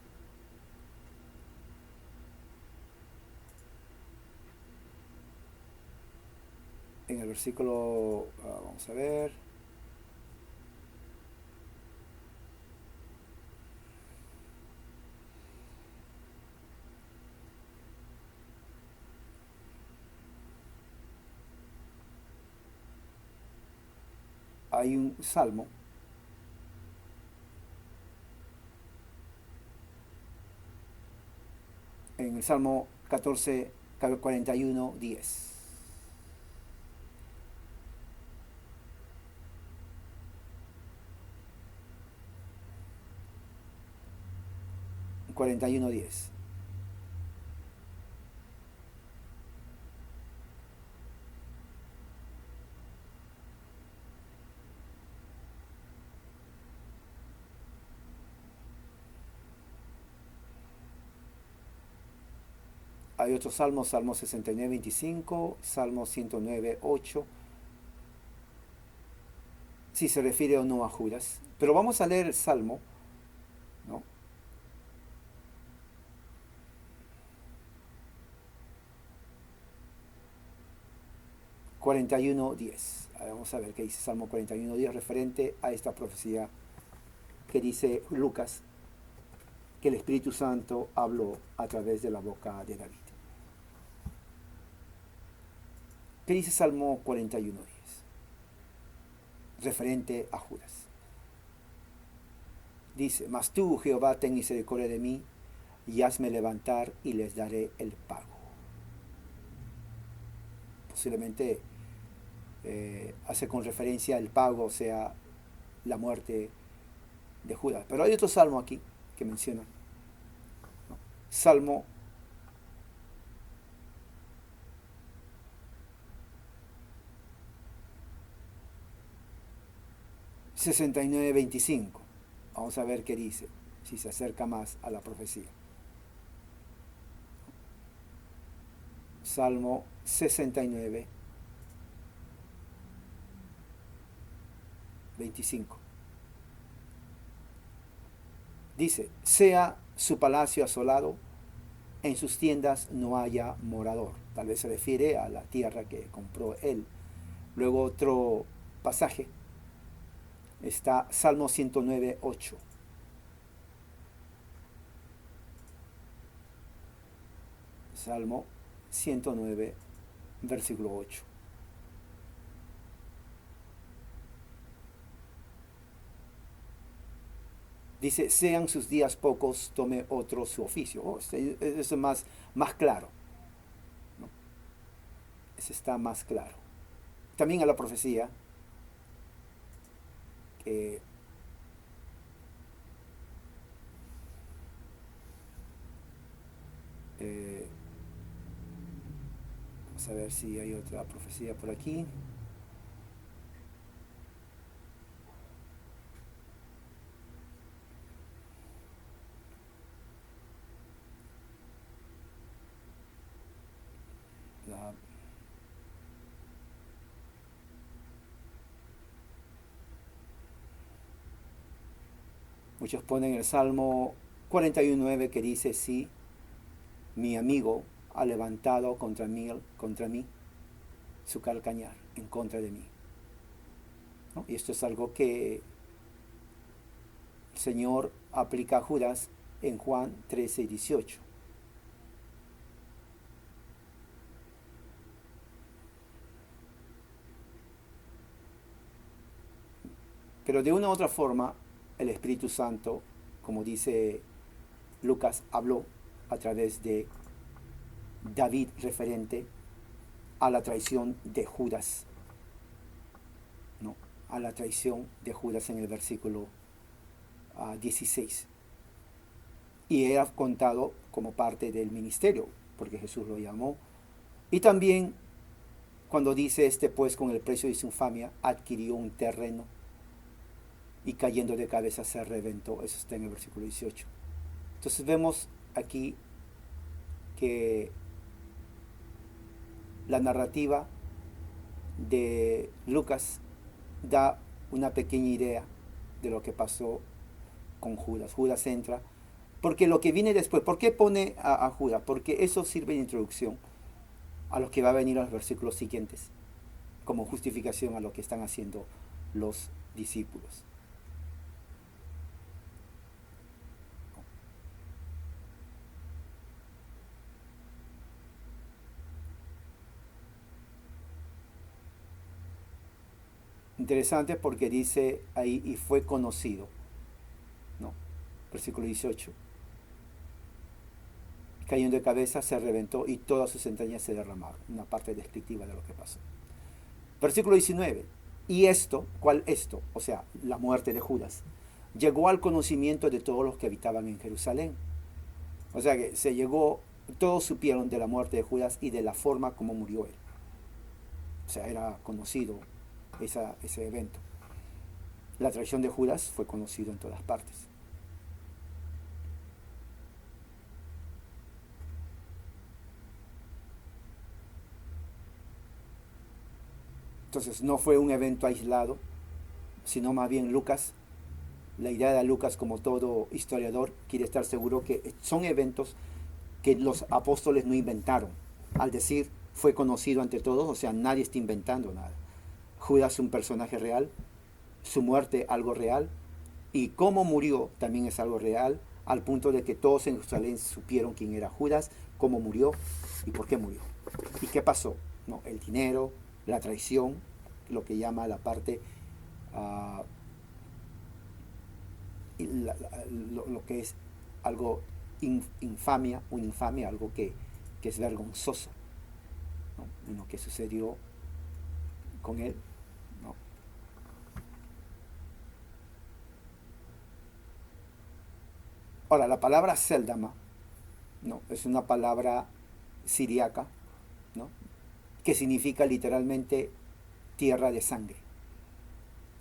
en el versículo, vamos a ver, hay un salmo en el Salmo 14, 41, 10. 41:10. Hay otros salmos, Salmo 69:25, Salmo 109:8, si se refiere o no a Judas. Pero vamos a leer el Salmo, ¿no?, 41:10. Vamos a ver qué dice Salmo 41:10 referente a esta profecía que dice Lucas, que el Espíritu Santo habló a través de la boca de David. ¿Qué dice Salmo 41:10? Referente a Judas. Dice, mas tú, Jehová, ten misericordia de mí, y hazme levantar, y les daré el pago. Posiblemente hace con referencia al pago, o sea, la muerte de Judas. Pero hay otro salmo aquí que menciona, ¿no? Salmo 69:25. Vamos a ver qué dice, si se acerca más a la profecía. Salmo 69:25. Dice, sea su palacio asolado, en sus tiendas no haya morador. Tal vez se refiere a la tierra que compró él. Luego otro pasaje está Salmo 109:8. Salmo 109, versículo 8. Dice, sean sus días pocos, tome otro su oficio. Eso es más claro, ¿no? Ese está más claro. También a la profecía que vamos a ver si hay otra profecía por aquí. La, muchos ponen el Salmo 41:9 que dice, sí, mi amigo ha levantado contra mí su calcañar en contra de mí, ¿no? Y esto es algo que el Señor aplica a Judas en Juan 13:18. Pero de una u otra forma, el Espíritu Santo, como dice Lucas, habló a través de David referente a la traición de Judas, ¿no? A la traición de Judas en el versículo 16. Y era contado como parte del ministerio, porque Jesús lo llamó. Y también cuando dice pues con el precio de su infamia adquirió un terreno y cayendo de cabeza se reventó. Eso está en el versículo 18. Entonces vemos aquí que la narrativa de Lucas da una pequeña idea de lo que pasó con Judas. Judas entra, porque lo que viene después, ¿por qué pone a Judas? Porque eso sirve de introducción a lo que va a venir a los versículos siguientes, como justificación a lo que están haciendo los discípulos. Interesante porque dice ahí, y fue conocido, ¿no? Versículo 18. Cayendo de cabeza se reventó y todas sus entrañas se derramaron. Una parte descriptiva de lo que pasó. Versículo 19. Y esto, ¿cuál esto? O sea, la muerte de Judas, llegó al conocimiento de todos los que habitaban en Jerusalén. O sea que todos supieron de la muerte de Judas y de la forma como murió él. O sea, era conocido ese evento. La traición de Judas fue conocido en todas partes. Entonces no fue un evento aislado, sino más bien Lucas, la idea de Lucas como todo historiador, quiere estar seguro que son eventos que los apóstoles no inventaron. Al decir fue conocido ante todos, o sea, nadie está inventando nada. Judas es un personaje real, su muerte algo real, y cómo murió también es algo real, al punto de que todos en Jerusalén supieron quién era Judas, cómo murió y por qué murió. ¿Y qué pasó? No, el dinero, la traición, lo que llama la parte, lo que es algo infamia, una infamia, algo que es vergonzoso, ¿no? En lo que sucedió con él, ¿no? Ahora, la palabra Séldama, ¿no? Es una palabra siriaca, ¿no? Que significa literalmente tierra de sangre,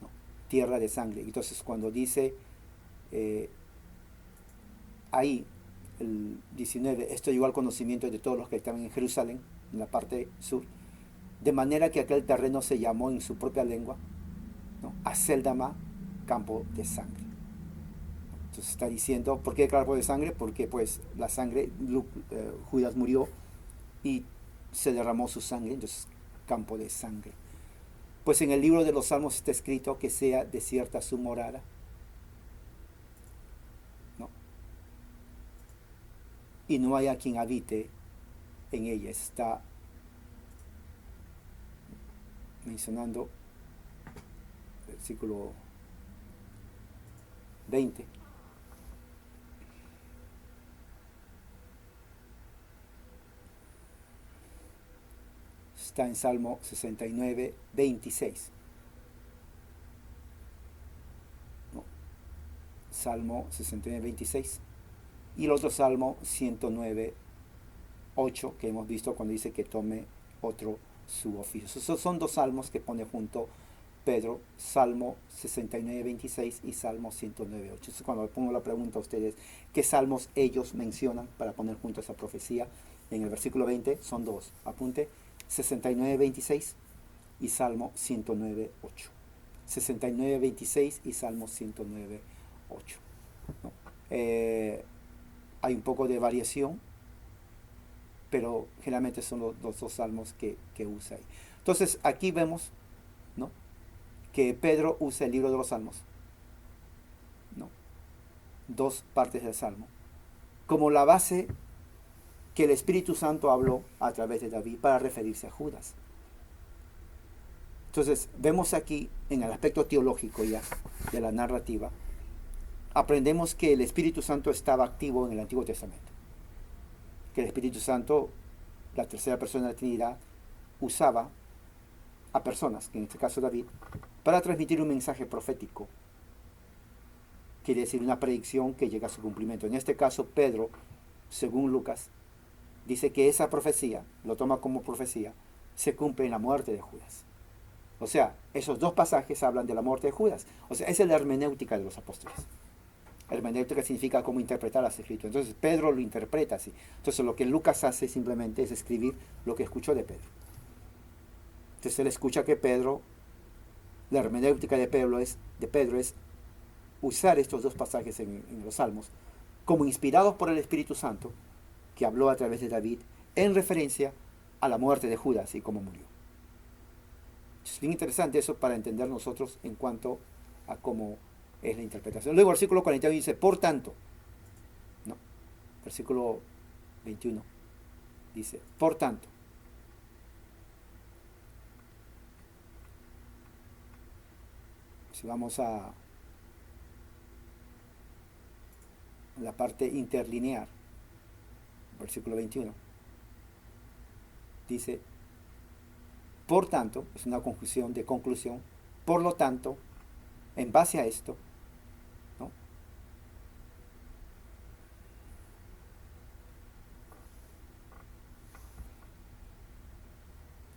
¿no? Tierra de sangre. Entonces cuando dice ahí el 19, esto llegó al conocimiento de todos los que estaban en Jerusalén, en la parte sur, de manera que aquel terreno se llamó en su propia lengua, ¿no? Acéldama, campo de sangre. Entonces está diciendo, ¿por qué campo de sangre? Porque pues la sangre, Judas murió y se derramó su sangre, entonces campo de sangre. Pues en el libro de los Salmos está escrito que sea desierta su morada, ¿no? Y no haya quien habite en ella. Está mencionando versículo 20. Está en Salmo 69, 26. No. Salmo 69, 26. Y el otro Salmo 109, 8, que hemos visto cuando dice que tome otro su oficio. Esos son dos salmos que pone junto Pedro, Salmo 69, 26 y Salmo 109, 8. Entonces, cuando le pongo la pregunta a ustedes, ¿qué salmos ellos mencionan para poner junto a esa profecía? En el versículo 20 son dos. Apunte, 69, 26 y Salmo 109, 8. 69, 26 y Salmo 109, 8. ¿No? Hay un poco de variación, pero generalmente son los dos salmos que usa ahí. Entonces aquí vemos, ¿no?, que Pedro usa el libro de los salmos, ¿no?, dos partes del salmo, como la base que el Espíritu Santo habló a través de David para referirse a Judas. Entonces, vemos aquí, en el aspecto teológico ya, de la narrativa, aprendemos que el Espíritu Santo estaba activo en el Antiguo Testamento. Que el Espíritu Santo, la tercera persona de la Trinidad, usaba a personas, que en este caso David, para transmitir un mensaje profético. Quiere decir una predicción que llega a su cumplimiento. En este caso, Pedro, según Lucas, dice que esa profecía, lo toma como profecía, se cumple en la muerte de Judas. O sea, esos dos pasajes hablan de la muerte de Judas. O sea, esa es la hermenéutica de los apóstoles. Hermenéutica significa cómo interpretar las escrituras. Entonces, Pedro lo interpreta así. Entonces, lo que Lucas hace simplemente es escribir lo que escuchó de Pedro. Entonces, él escucha que Pedro, la hermenéutica de Pedro es usar estos dos pasajes en los Salmos como inspirados por el Espíritu Santo, que habló a través de David, en referencia a la muerte de Judas y cómo murió. Es bien interesante eso para entender nosotros en cuanto a cómo es la interpretación. Luego, versículo 41 dice, por tanto, no, versículo 21 dice, por tanto. Si vamos a la parte interlinear, versículo 21, dice, por tanto, es una conjunción de conclusión, por lo tanto, en base a esto, ¿no?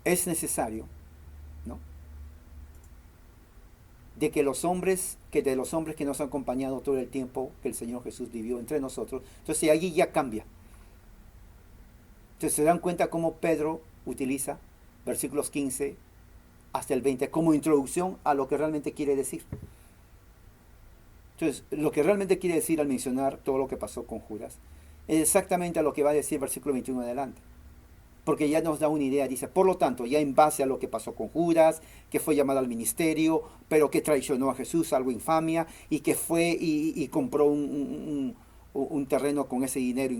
Es necesario, ¿no?, de que de los hombres que nos han acompañado todo el tiempo que el Señor Jesús vivió entre nosotros, entonces allí ya cambia. Entonces se dan cuenta cómo Pedro utiliza versículos 15 hasta el 20 como introducción a lo que realmente quiere decir. Entonces, lo que realmente quiere decir al mencionar todo lo que pasó con Judas es exactamente a lo que va a decir versículo 21 adelante. Porque ya nos da una idea, dice, por lo tanto, ya en base a lo que pasó con Judas, que fue llamado al ministerio, pero que traicionó a Jesús, algo infamia, y que fue y compró un terreno con ese dinero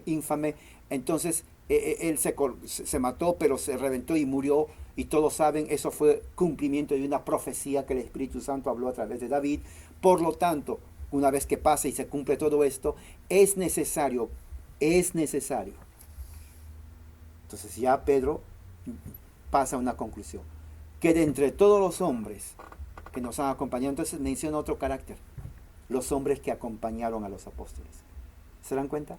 infame. Entonces, él se mató, pero se reventó y murió, y todos saben, eso fue cumplimiento de una profecía que el Espíritu Santo habló a través de David. Por lo tanto, una vez que pase y se cumple todo esto, es necesario. Entonces ya Pedro pasa a una conclusión, que de entre todos los hombres que nos han acompañado, entonces menciona otro carácter, los hombres que acompañaron a los apóstoles. ¿Se dan cuenta?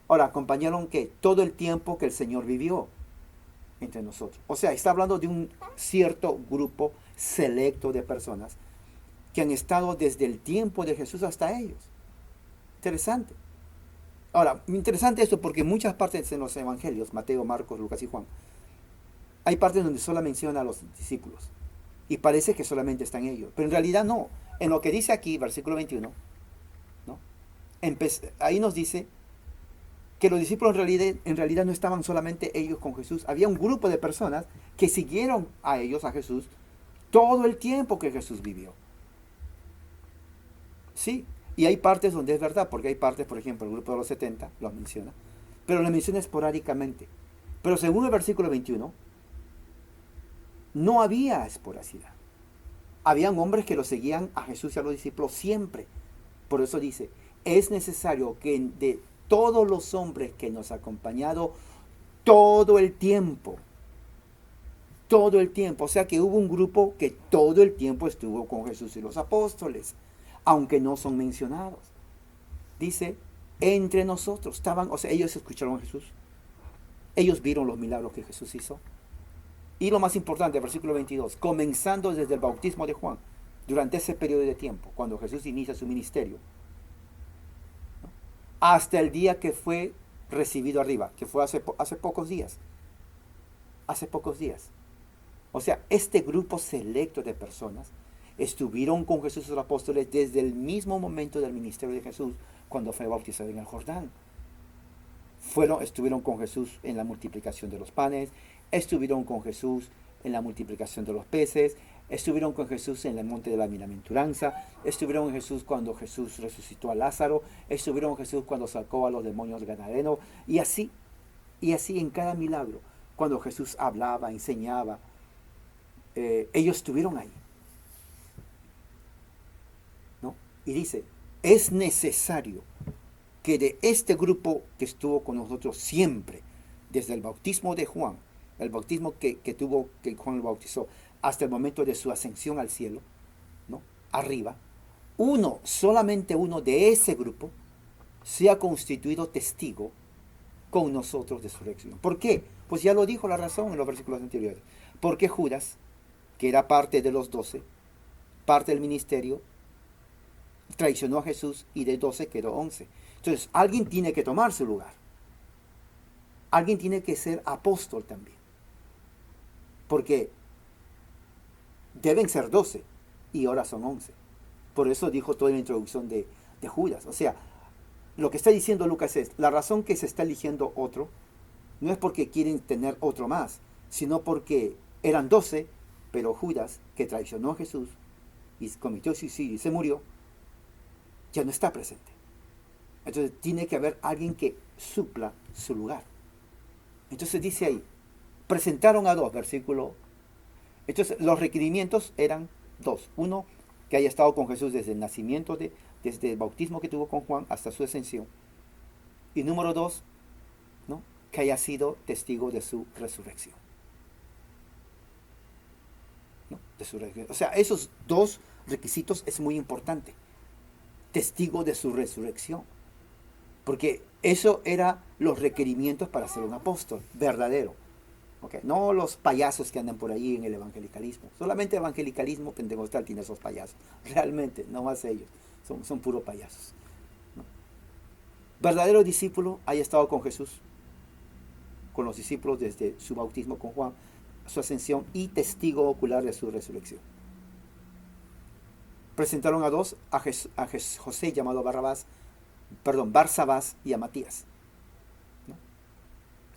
Ahora, acompañaron que todo el tiempo que el Señor vivió entre nosotros. O sea, está hablando de un cierto grupo selecto de personas que han estado desde el tiempo de Jesús hasta ellos. Interesante. Ahora, interesante esto porque en muchas partes en los evangelios, Mateo, Marcos, Lucas y Juan, hay partes donde solo menciona a los discípulos y parece que solamente están ellos, pero en realidad no. En lo que dice aquí, versículo 21, ¿no?, ahí nos dice que los discípulos en realidad no estaban solamente ellos con Jesús, había un grupo de personas que siguieron a ellos, a Jesús, todo el tiempo que Jesús vivió. Sí. Y hay partes donde es verdad, porque hay partes, por ejemplo, el grupo de los 70 los menciona, pero lo menciona esporádicamente. Pero según el versículo 21, no había esporádica. Habían hombres que lo seguían a Jesús y a los discípulos siempre. Por eso dice, es necesario que de todos los hombres que nos han acompañado todo el tiempo, o sea que hubo un grupo que todo el tiempo estuvo con Jesús y los apóstoles, aunque no son mencionados. Dice, entre nosotros estaban, o sea, ellos escucharon a Jesús, ellos vieron los milagros que Jesús hizo. Y lo más importante, versículo 22, comenzando desde el bautismo de Juan, durante ese periodo de tiempo, cuando Jesús inicia su ministerio, ¿no?, hasta el día que fue recibido arriba, que fue hace pocos días. O sea, este grupo selecto de personas estuvieron con Jesús y los apóstoles desde el mismo momento del ministerio de Jesús, cuando fue bautizado en el Jordán. Estuvieron con Jesús en la multiplicación de los panes, estuvieron con Jesús en la multiplicación de los peces, estuvieron con Jesús en el monte de la bienaventuranza, estuvieron con Jesús cuando Jesús resucitó a Lázaro, estuvieron con Jesús cuando sacó a los demonios gadarenos, y así en cada milagro, cuando Jesús hablaba, enseñaba, ellos estuvieron ahí, ¿no? Y dice, es necesario que de este grupo que estuvo con nosotros siempre, desde el bautismo de Juan, el bautismo que tuvo, que Juan lo bautizó, hasta el momento de su ascensión al cielo, ¿no? Arriba, solamente uno de ese grupo se ha constituido testigo con nosotros de su resurrección. ¿Por qué? Pues ya lo dijo la razón en los versículos anteriores. Porque Judas, que era parte de los 12, parte del ministerio, traicionó a Jesús y de 12 quedó 11. Entonces, alguien tiene que tomar su lugar. Alguien tiene que ser apóstol también. Porque deben ser 12 y ahora son 11. Por eso dijo toda la introducción de Judas. O sea, lo que está diciendo Lucas es, la razón que se está eligiendo otro no es porque quieren tener otro más, sino porque eran 12, pero Judas, que traicionó a Jesús y cometió suicidio y se murió, ya no está presente. Entonces tiene que haber alguien que supla su lugar. Entonces dice ahí, presentaron a 2, versículo. Entonces los requerimientos eran 2. Uno, que haya estado con Jesús desde el nacimiento, desde el bautismo que tuvo con Juan hasta su ascensión. Y número 2, ¿no? Que haya sido testigo de su resurrección. ¿No? De su resurrección. O sea, esos 2 requisitos es muy importante. Testigo de su resurrección. Porque eso eran los requerimientos para ser un apóstol verdadero. ¿Okay? No los payasos que andan por ahí en el evangelicalismo. Solamente el evangelicalismo pentecostal tiene esos payasos. Realmente, no más ellos. Son puros payasos. ¿No? Verdadero discípulo haya estado con Jesús, con los discípulos desde su bautismo con Juan, su ascensión y testigo ocular de su resurrección. Presentaron a 2, a José llamado Barsabás y a Matías. ¿No?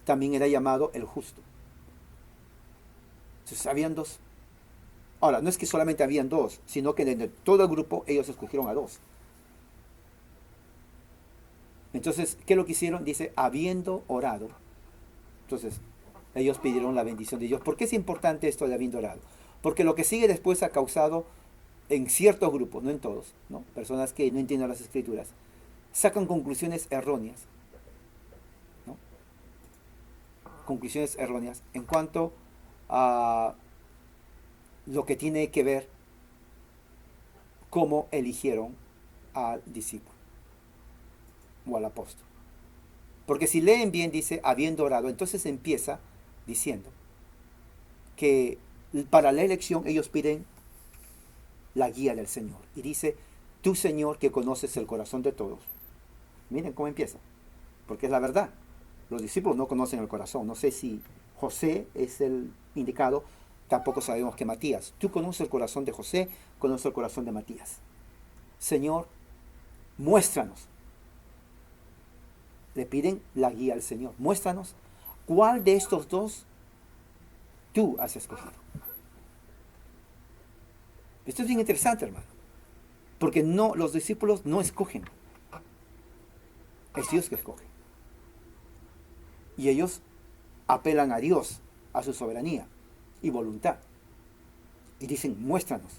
También era llamado el justo. Entonces habían 2. Ahora, no es que solamente habían 2, sino que de todo el grupo ellos escogieron a 2. Entonces, ¿qué es lo que hicieron? Dice, habiendo orado. Entonces, ellos pidieron la bendición de Dios. ¿Por qué es importante esto de habiendo orado? Porque lo que sigue después ha causado en ciertos grupos, no en todos, ¿no? Personas que no entienden las escrituras, sacan conclusiones erróneas, ¿no? Conclusiones erróneas en cuanto a lo que tiene que ver cómo eligieron al discípulo o al apóstol. Porque si leen bien, dice, habiendo orado, entonces empieza diciendo que para la elección ellos piden la guía del Señor. Y dice, tú Señor que conoces el corazón de todos. Miren cómo empieza, porque es la verdad. Los discípulos no conocen el corazón. No sé si José es el indicado, tampoco sabemos que Matías. Tú conoces el corazón de José, conoces el corazón de Matías. Señor, muéstranos. Le piden la guía al Señor. Muéstranos cuál de estos 2 tú has escogido. Esto es bien interesante, hermano. Porque los discípulos no escogen. Es Dios que escoge. Y ellos apelan a Dios, a su soberanía y voluntad. Y dicen, muéstranos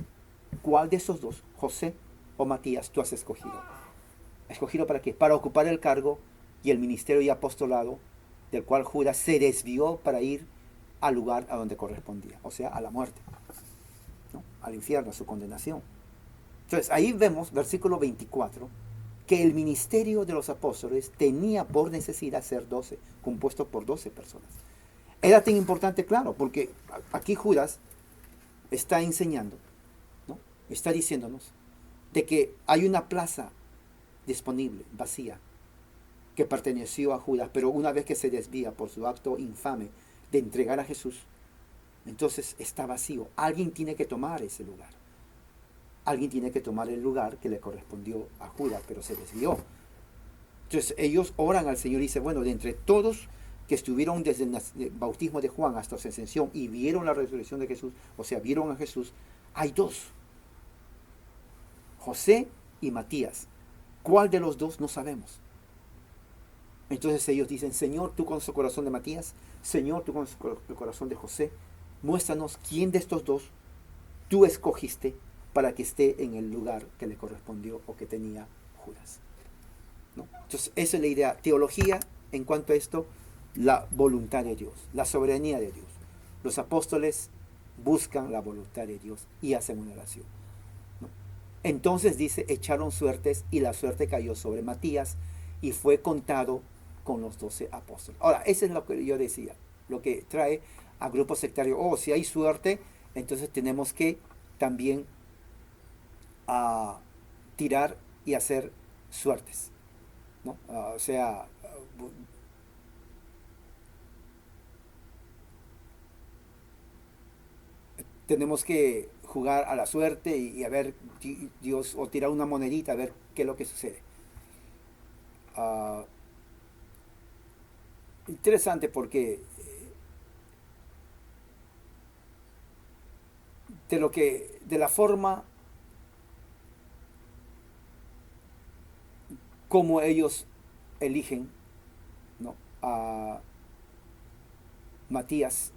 cuál de esos 2, José o Matías, tú has escogido. ¿Escogido para qué? Para ocupar el cargo y el ministerio y apostolado del cual Judas se desvió para ir al lugar a donde correspondía, o sea, a la muerte, ¿no? Al infierno, a su condenación. Entonces, ahí vemos, versículo 24, que el ministerio de los apóstoles tenía por necesidad ser 12, compuesto por 12 personas. Era tan importante, claro, porque aquí Judas está enseñando, ¿no? Está diciéndonos de que hay una plaza disponible, vacía, que perteneció a Judas, pero una vez que se desvía por su acto infame de entregar a Jesús, entonces está vacío. Alguien tiene que tomar ese lugar. Alguien tiene que tomar el lugar que le correspondió a Judas, pero se desvió. Entonces ellos oran al Señor y dicen, bueno, de entre todos que estuvieron desde el bautismo de Juan hasta su ascensión y vieron la resurrección de Jesús, o sea, vieron a Jesús, hay 2. José y Matías. ¿Cuál de los 2? No sabemos. Entonces ellos dicen, Señor, tú conoces el corazón de Matías, Señor, tú conoces el corazón de José. muéstranos quién de estos dos tú escogiste para que esté en el lugar que le correspondió o que tenía Judas. ¿No? Entonces, esa es la idea. Teología, en cuanto a esto, la voluntad de Dios, la soberanía de Dios. Los apóstoles buscan la voluntad de Dios y hacen una oración. ¿No? Entonces dice, echaron suertes y la suerte cayó sobre Matías y fue contado con los 12 apóstoles. Ahora, eso es lo que yo decía, lo que trae a grupos sectarios. Oh, si hay suerte, entonces tenemos que también tirar y hacer suertes, ¿no? O sea, tenemos que jugar a la suerte y a ver Dios, o tirar una monedita a ver qué es lo que sucede. Uh, Interesante porque de la forma como ellos eligen, ¿no?, a Matías,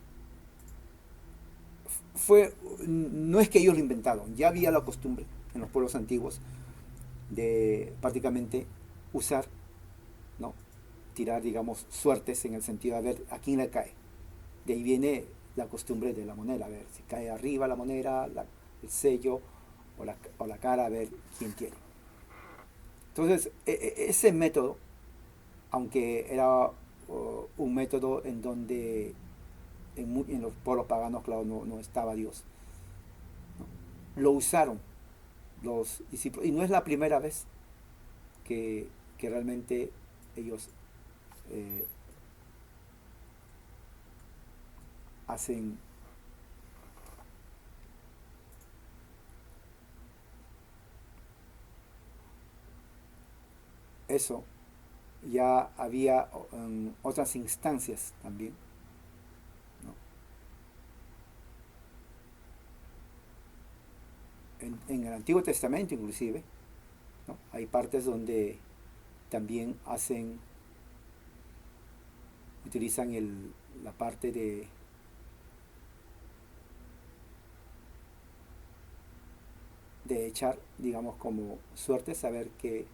no es que ellos lo inventaron, ya había la costumbre en los pueblos antiguos de prácticamente usar, ¿no?, tirar, digamos, suertes en el sentido de a ver a quién le cae. De ahí viene la costumbre de la moneda, a ver si cae arriba la moneda, el sello o la cara, a ver quién tiene. Entonces, ese método, aunque era un método en donde en los pueblos paganos, claro, no estaba Dios, ¿no?, lo usaron los discípulos. Y no es la primera vez que realmente ellos hacen eso. Ya había otras instancias también, ¿no?, en el Antiguo Testamento inclusive, ¿no?, hay partes donde también utilizan la parte de echar, digamos, como suerte, saber qué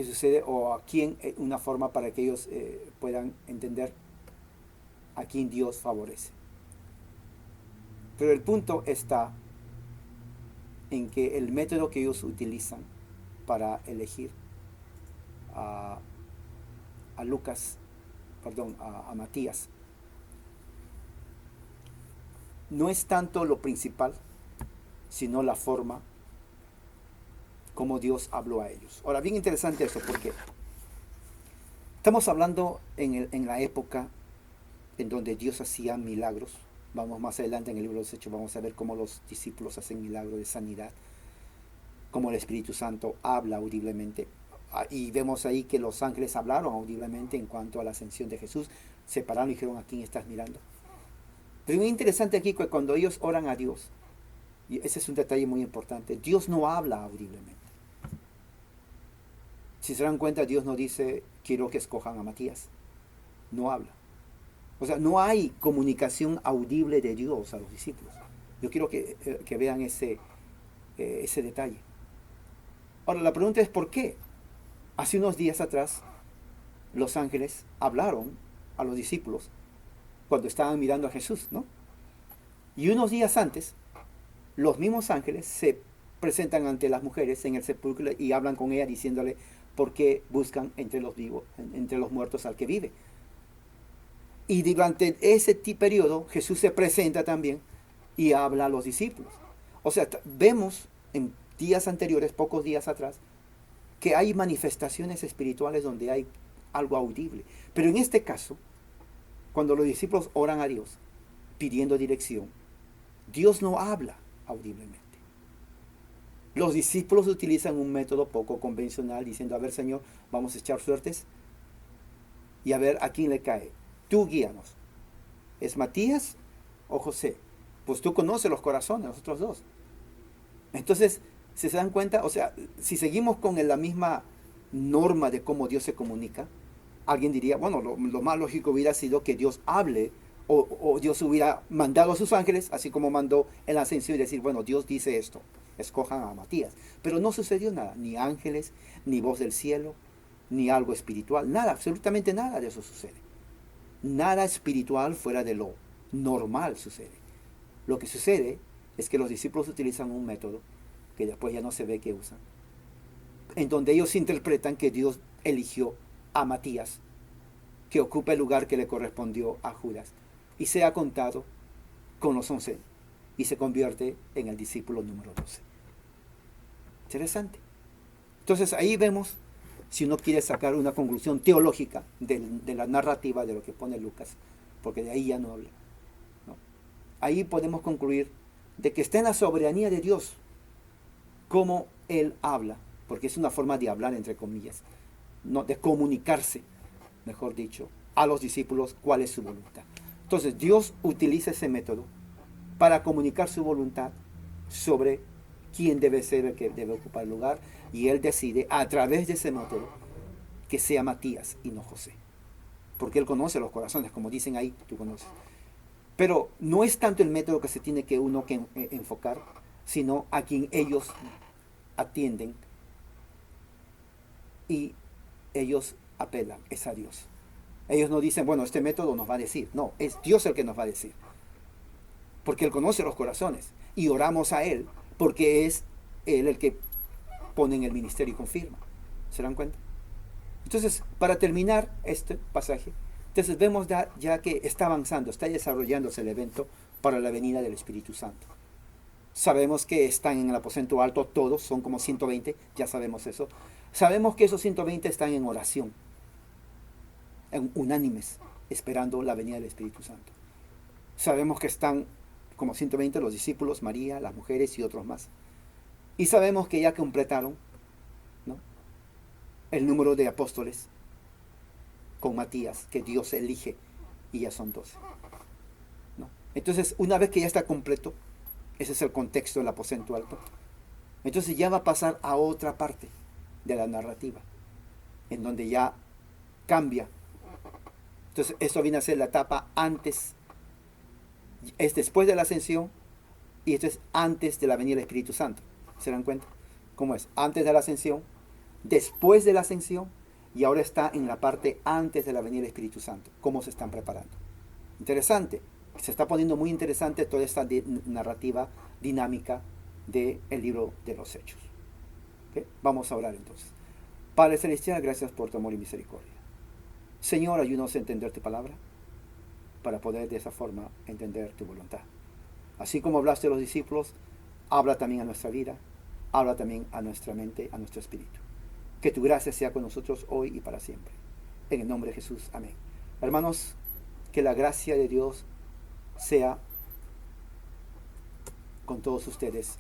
sucede o a quién, una forma para que ellos puedan entender a quién Dios favorece. Pero el punto está en que el método que ellos utilizan para elegir a Lucas, perdón, a Matías, no es tanto lo principal, sino la forma como Dios habló a ellos. Ahora, bien interesante eso, porque estamos hablando en la época en donde Dios hacía milagros. Vamos más adelante en el libro de los Hechos, vamos a ver cómo los discípulos hacen milagros de sanidad, cómo el Espíritu Santo habla audiblemente. Y vemos ahí que los ángeles hablaron audiblemente en cuanto a la ascensión de Jesús. Se pararon y dijeron, ¿a quién estás mirando? Pero es muy interesante aquí que cuando ellos oran a Dios, y ese es un detalle muy importante, Dios no habla audiblemente. Si se dan cuenta, Dios no dice, quiero que escojan a Matías. No habla. O sea, no hay comunicación audible de Dios a los discípulos. Yo quiero que vean ese detalle. Ahora, la pregunta es, ¿por qué? Hace unos días atrás, los ángeles hablaron a los discípulos cuando estaban mirando a Jesús, ¿no? Y unos días antes, los mismos ángeles se presentan ante las mujeres en el sepulcro y hablan con ellas diciéndole por qué buscan entre los vivos, entre los muertos al que vive. Y durante ese periodo Jesús se presenta también y habla a los discípulos. O sea, vemos en días anteriores, pocos días atrás, que hay manifestaciones espirituales donde hay algo audible. Pero en este caso, cuando los discípulos oran a Dios pidiendo dirección, Dios no habla audiblemente. Los discípulos utilizan un método poco convencional diciendo, a ver, Señor, vamos a echar suertes y a ver a quién le cae. Tú guíanos. ¿Es Matías o José? Pues tú conoces los corazones, nosotros dos. Entonces, si se dan cuenta, o sea, si seguimos con la misma norma de cómo Dios se comunica, Alguien diría, bueno, lo más lógico hubiera sido que Dios hable o Dios hubiera mandado a sus ángeles, así como mandó en la ascensión, y decir, bueno, Dios dice esto, escojan a Matías. Pero no sucedió nada, ni ángeles, ni voz del cielo, ni algo espiritual, nada, absolutamente nada de eso sucede. Nada espiritual fuera de lo normal sucede. Lo que sucede es que los discípulos utilizan un método que después ya no se ve que usan, en donde ellos interpretan que Dios eligió a Matías, que ocupa el lugar que le correspondió a Judas, y sea contado con los 11, y se convierte en el discípulo número 12. Interesante. Entonces ahí vemos, si uno quiere sacar una conclusión teológica de la narrativa de lo que pone Lucas, porque de ahí ya no habla, ¿no? Ahí podemos concluir de que está en la soberanía de Dios cómo Él habla, porque es una forma de hablar, entre comillas, ¿no? De comunicarse, mejor dicho, a los discípulos cuál es su voluntad. Entonces Dios utiliza ese método para comunicar su voluntad sobre quién debe ser el que debe ocupar el lugar, y Él decide a través de ese método que sea Matías y no José, porque Él conoce los corazones, como dicen ahí, tú conoces. Pero no es tanto el método que se tiene que uno que enfocar, sino a quien ellos atienden y ellos apelan, es a Dios. Ellos no dicen, bueno, este método nos va a decir. No, es Dios el que nos va a decir. Porque Él conoce los corazones. Y oramos a Él porque es Él el que pone en el ministerio y confirma. ¿Se dan cuenta? Entonces, para terminar este pasaje, entonces vemos ya que está avanzando, está desarrollándose el evento para la venida del Espíritu Santo. Sabemos que están en el aposento alto todos, son como 120, ya sabemos eso. Sabemos que esos 120 están en oración, unánimes, esperando la venida del Espíritu Santo. Sabemos que están como 120 los discípulos, María, las mujeres y otros más. Y sabemos que ya completaron, ¿no?, el número de apóstoles con Matías, que Dios elige, y ya son 12, ¿no? Entonces, una vez que ya está completo, ese es el contexto del aposento alto, entonces ya va a pasar a otra parte de la narrativa, en donde ya cambia. Entonces, esto viene a ser la etapa antes, es después de la ascensión, y esto es antes de la venida del Espíritu Santo. ¿Se dan cuenta? ¿Cómo es? Antes de la ascensión, después de la ascensión, y ahora está en la parte antes de la venida del Espíritu Santo. ¿Cómo se están preparando? Interesante. Se está poniendo muy interesante toda esta narrativa dinámica del libro de los Hechos. ¿Okay? Vamos a orar entonces. Padre Celestial, gracias por tu amor y misericordia. Señor, ayúdanos a entender tu palabra, para poder de esa forma entender tu voluntad. Así como hablaste a los discípulos, habla también a nuestra vida, habla también a nuestra mente, a nuestro espíritu. Que tu gracia sea con nosotros hoy y para siempre. En el nombre de Jesús, amén. Hermanos, que la gracia de Dios sea con todos ustedes